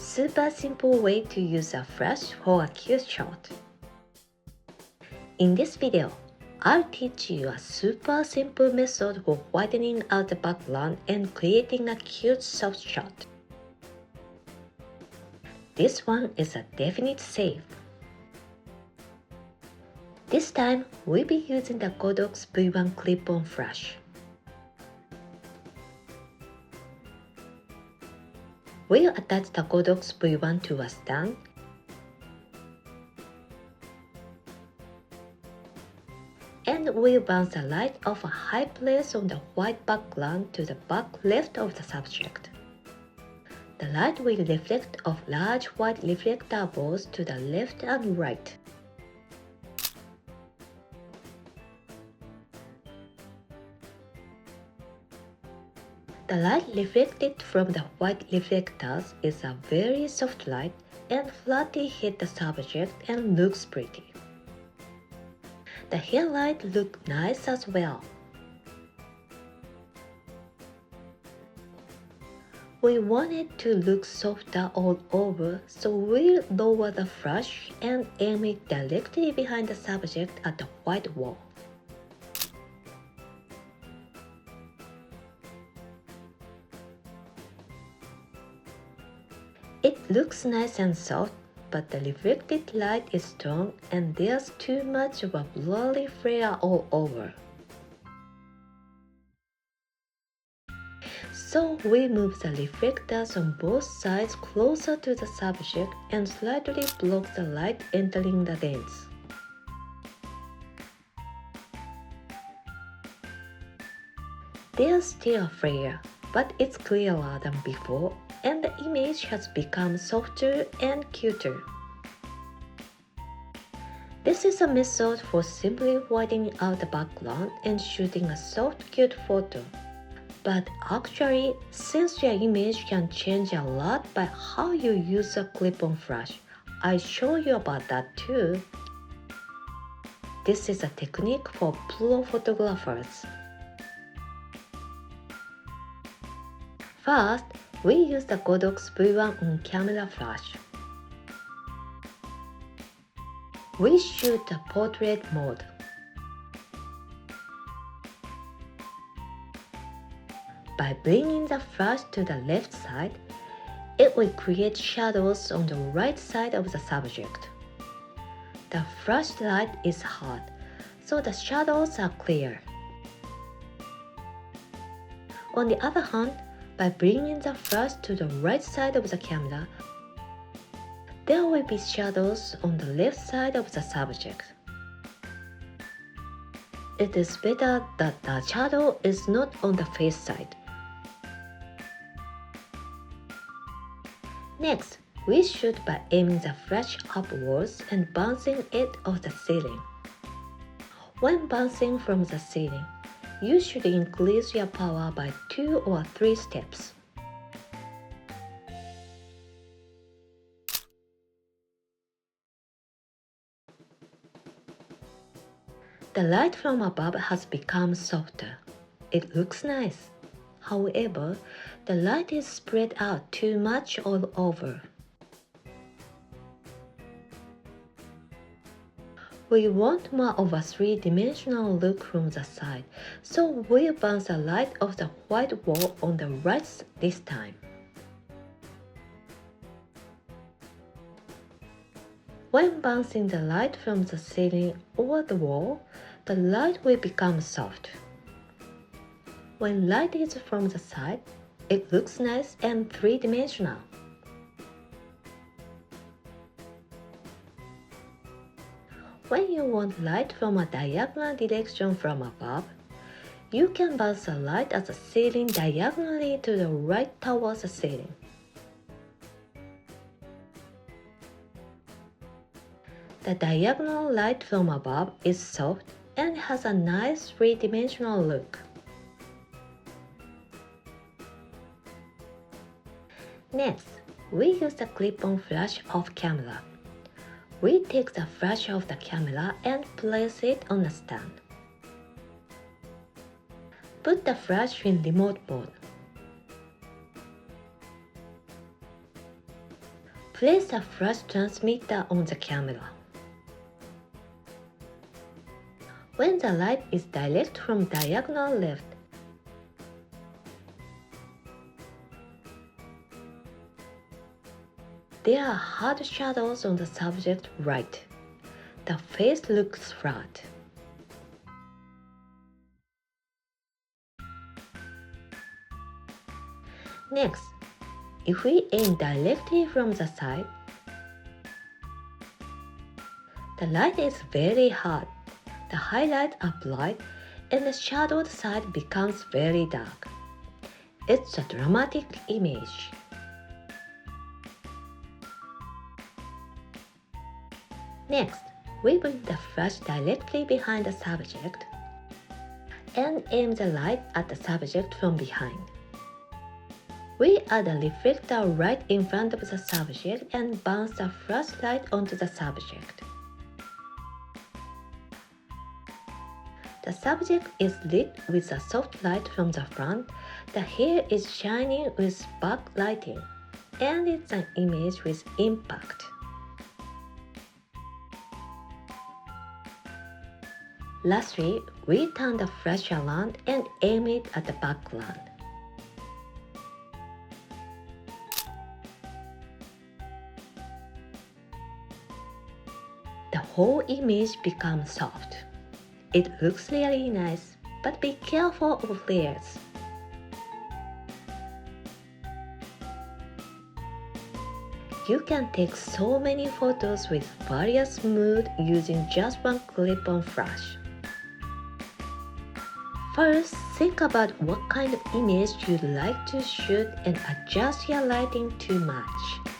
Super simple way to use a flash for a cute shot. In this video, I'll teach you a super simple method for whitening out the background and creating a cute soft shot. This one is a definite save. This time, we'll be using the Godox V1 clip-on flash. We'll attach the Godox V1 to a stand and we'll bounce the light of a high place on the white background to the back left of the subject. The light will reflect off large white reflector balls to the left and right. The light reflected from the white reflectors is a very soft light and flatly hit the subject and looks pretty. The hairlight looks nice as well. We want it to look softer all over, so we'll lower the flash and aim it directly behind the subject at the white wall. It looks nice and soft, but the reflected light is strong and there's too much of a blurry flare all over. So we move the reflectors on both sides closer to the subject and slightly block the light entering the lens. There's still a flare, but it's clearer than before and the image has become softer and cuter. This is a method for simply whitening out the background and shooting a soft, cute photo. But actually, since your image can change a lot by how you use a clip-on flash, I'll show you about that too. This is a technique for pro photographers. First, we use the Godox V1 on-camera flash. We shoot the portrait mode. By bringing the flash to the left side, it will create shadows on the right side of the subject. The flashlight is hot, so the shadows are clear. On the other hand, by bringing the flash to the right side of the camera, there will be shadows on the left side of the subject. It is better that the shadow is not on the face side. Next, we shoot by aiming the flash upwards and bouncing it off the ceiling. When bouncing from the ceiling, you should increase your power by 2 or 3 steps. The light from above has become softer. It looks nice. However, the light is spread out too much all over. We want more of a three-dimensional look from the side, so we'll bounce the light off the white wall on the right this time. When bouncing the light from the ceiling or the wall, the light will become soft. When light is from the side, it looks nice and three-dimensional. When you want light from a diagonal direction from above, you can bounce the light at the ceiling diagonally to the right towards the ceiling. The diagonal light from above is soft and has a nice three-dimensional look. Next, we use the clip-on flash off camera. We take the flash off the camera and place it on a stand. Put the flash in remote mode. Place a flash transmitter on the camera. When the light is direct from diagonal left, there are hard shadows on the subject right. The face looks flat. Next, if we aim directly from the side, the light is very hard. The highlights are bright and the shadowed side becomes very dark. It's a dramatic image. Next, we bring the flash directly behind the subject and aim the light at the subject from behind. We add a reflector right in front of the subject and bounce the flashlight onto the subject. The subject is lit with a soft light from the front, the hair is shining with backlighting, and it's an image with impact. Lastly, we turn the flash around and aim it at the background. The whole image becomes soft. It looks really nice, but be careful of flares. You can take so many photos with various moods using just one clip-on flash. First, think about what kind of image you'd like to shoot and adjust your lighting to match.